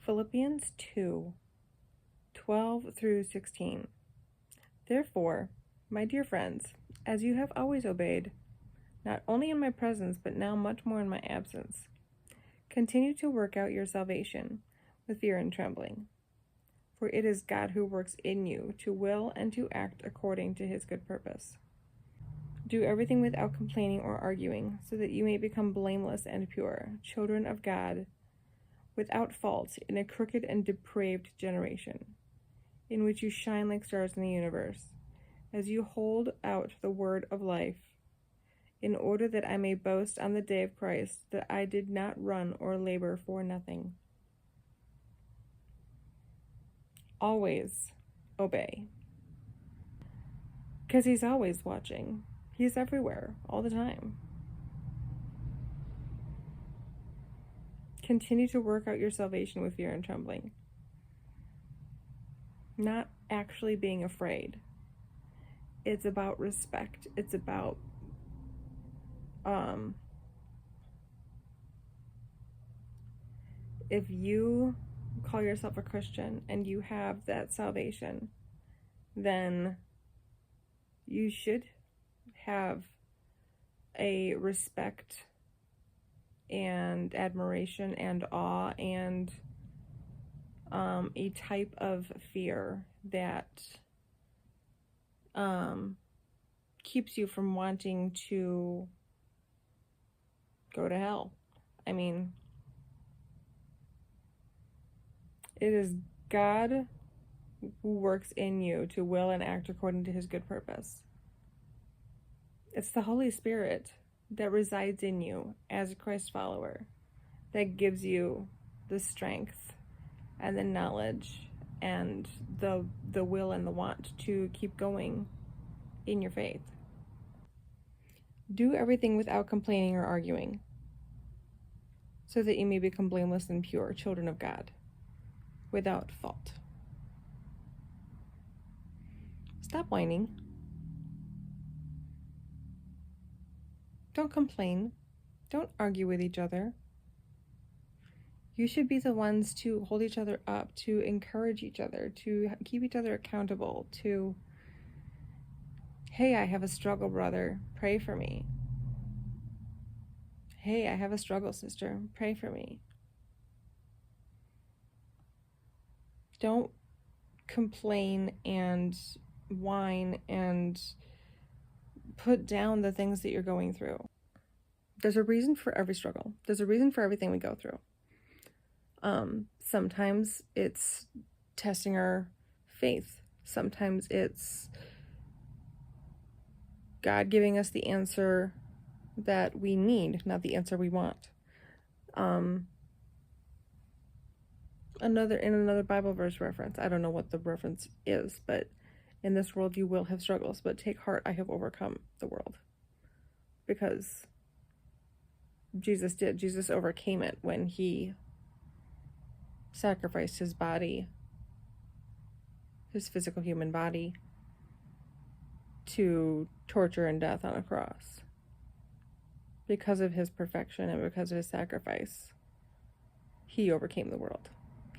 Philippians 2:12-16. Therefore, my dear friends, as you have always obeyed, not only in my presence, but now much more in my absence, continue to work out your salvation with fear and trembling. For it is God who works in you to will and to act according to his good purpose. Do everything without complaining or arguing, so that you may become blameless and pure, children of God, without fault in a crooked and depraved generation, in which you shine like stars in the universe, as you hold out the word of life, in order that I may boast on the day of Christ that I did not run or labor for nothing. Always obey. Because he's always watching. He's everywhere, all the time. Continue to work out your salvation with fear and trembling. Not actually being afraid. It's about respect. It's about if you call yourself a Christian and you have that salvation, then you should have a respect and admiration and awe and a type of fear that keeps you from wanting to go to hell. I mean, it is God who works in you to will and act according to his good purpose. It's the Holy Spirit that resides in you as a Christ follower that gives you the strength and the knowledge and the will and the want to keep going in your faith. Do everything without complaining or arguing, so that you may become blameless and pure, children of God, without fault. Stop whining. Don't complain. Don't argue with each other. You should be the ones to hold each other up, to encourage each other, to keep each other accountable, to, hey, I have a struggle, brother, pray for me. Hey, I have a struggle, sister, pray for me. Don't complain and whine and put down the things that you're going through. There's a reason for every struggle. There's a reason for everything we go through. Sometimes it's testing our faith. Sometimes it's God giving us the answer that we need, not the answer we want. In another Bible verse reference, I don't know what the reference is, but in this world you will have struggles, but take heart, I have overcome the world. Because Jesus did. Jesus overcame it when he sacrificed his body, his physical human body, to torture and death on a cross. Because of his perfection and because of his sacrifice, he overcame the world.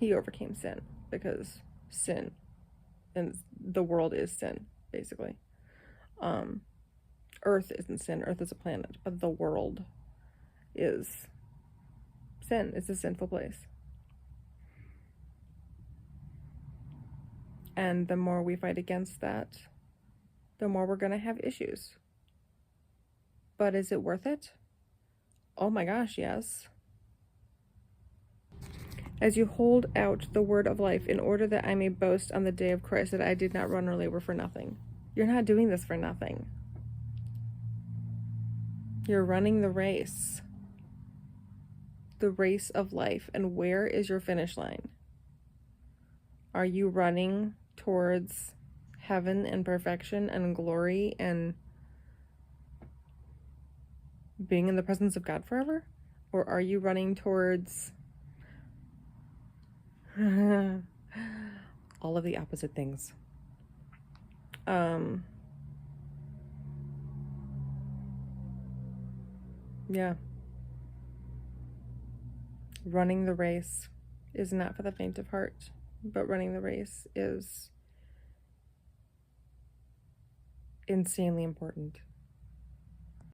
He overcame sin, because sin, and the world is sin, basically. Earth isn't sin. Earth is a planet, but the world is sin. It's a sinful place. And the more we fight against that, the more we're going to have issues. But is it worth it? Oh my gosh, yes. As you hold out the word of life, in order that I may boast on the day of Christ that I did not run or labor for nothing. You're not doing this for nothing. You're running the race of life. And where is your finish line? Are you running towards heaven and perfection and glory and being in the presence of God forever? Or are you running towards all of the opposite things? Yeah. Running the race is not for the faint of heart, but running the race is insanely important.